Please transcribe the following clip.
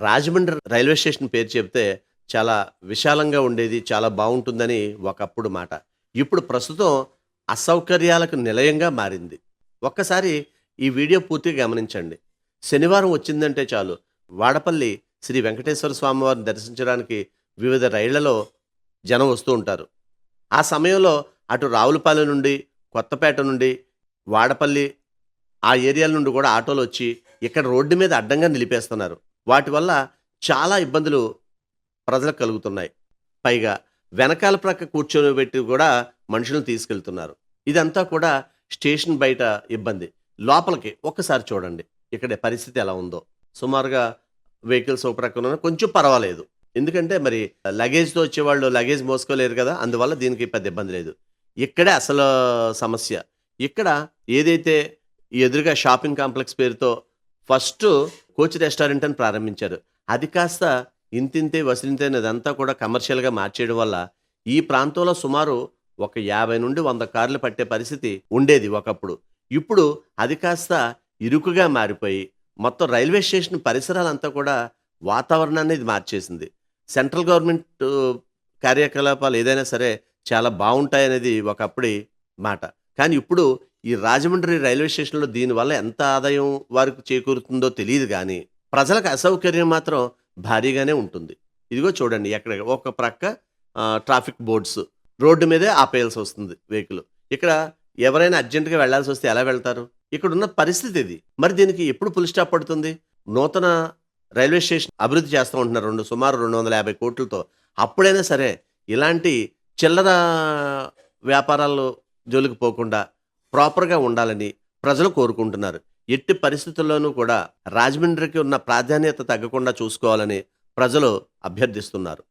Rajahmundry railway station పేరు చెప్తే చాలా విశాలంగా ఉండేది. చాలా బావుంటుందని ఒకప్పుడు మాట. ఇప్పుడు ప్రస్తుతం అసౌకర్యాలకు నిలయంగా మారింది. ఒక్కసారి ఈ వీడియో పూర్తిగా గమనించండి. శనివారం వచ్చిందంటే చాలు వాడపల్లి శ్రీ వెంకటేశ్వర స్వామివారిని దర్శించడానికి వివిధ రైళ్లలో జనం వస్తూ ఉంటారు. ఆ సమయంలో అటు రావులపాలెం నుండి, కొత్తపేట నుండి, వాడపల్లి ఆ ఏరియాల నుండి కూడా ఆటోలొచ్చి ఇక్కడ రోడ్డు మీద అడ్డంగా నిలిపేస్తున్నారు. వాటి వల్ల చాలా ఇబ్బందులు ప్రజలకు కలుగుతున్నాయి. పైగా వెనకాల ప్రక్క కూర్చోబెట్టి కూడా మనుషులను తీసుకెళ్తున్నారు. ఇదంతా కూడా స్టేషన్ బయట ఇబ్బంది. లోపలికి ఒక్కసారి చూడండి. ఇక్కడ పరిస్థితి ఎలా ఉందో. సుమారుగా వెహికల్స్ ఒక ప్రక్కన ఉన్నాయి. కొంచెం పర్వాలేదు. ఎందుకంటే మరి లగేజ్‌తో వచ్చేవాళ్ళు లగేజ్ మోసుకోలేరు కదా! అందువల్ల దీనికి పెద్ద ఇబ్బంది లేదు. ఇక్కడే అసలు సమస్య. ఇక్కడ ఏదైతే ఈ ఎదురుగా షాపింగ్ కాంప్లెక్స్ పేరుతో ఫస్టు కోచ్ రెస్టారెంట్ అని ప్రారంభించారు. అది కాస్త ఇంతింతే వసలింతే అనేదంతా కూడా కమర్షియల్‌గా మార్చేయడం వల్ల ఈ ప్రాంతంలో సుమారు ఒక 50-100 కార్లు పట్టే పరిస్థితి ఉండేది ఒకప్పుడు. ఇప్పుడు అది కాస్త ఇరుకుగా మారిపోయి మొత్తం రైల్వే స్టేషన్ పరిసరాలంతా కూడా వాతావరణాన్ని ఇది మార్చేసింది. సెంట్రల్ గవర్నమెంట్ కార్యకలాపాలు ఏదైనా సరే చాలా బావుంటాయనేది ఒకప్పుడి మాట. కానీ ఇప్పుడు ఈ రాజమండ్రి రైల్వే స్టేషన్‌లో దీనివల్ల ఎంత ఆదాయం వారికి చేకూరుతుందో తెలీదు గానీ, ప్రజలకు అసౌకర్యం మాత్రం భారీగానే ఉంటుంది. ఇదిగో చూడండి ఎక్కడ ఒక ప్రక్క ట్రాఫిక్ బోర్డ్స్ రోడ్డు మీదే ఆపేయాల్సొస్తుంది వెహికల్. ఇక్కడ ఎవరైనా అర్జెంట్‌గా వెళ్ళాల్సొస్తే ఎలా వెళ్తారు? ఇక్కడున్న పరిస్థితి ఇది. మరి దీనికి ఎప్పుడు ఫుల్ స్టాప్ పడుతుంది? నూతన రైల్వే స్టేషన్ అభివృద్ధి చేస్తా ఉంటున్నారు. సుమారు 250 కోట్లతో. అప్పుడైనా సరే ఇలాంటి చిల్లర వ్యాపారాల్లో జోలికి పోకుండా ప్రాపర్‌గా ఉండాలని ప్రజలు కోరుకుంటున్నారు. ఎట్టి పరిస్థితుల్లోనూ కూడా రాజమండ్రికి ఉన్న ప్రాధాన్యత తగ్గకుండా చూసుకోవాలని ప్రజలు అభ్యర్థిస్తున్నారు.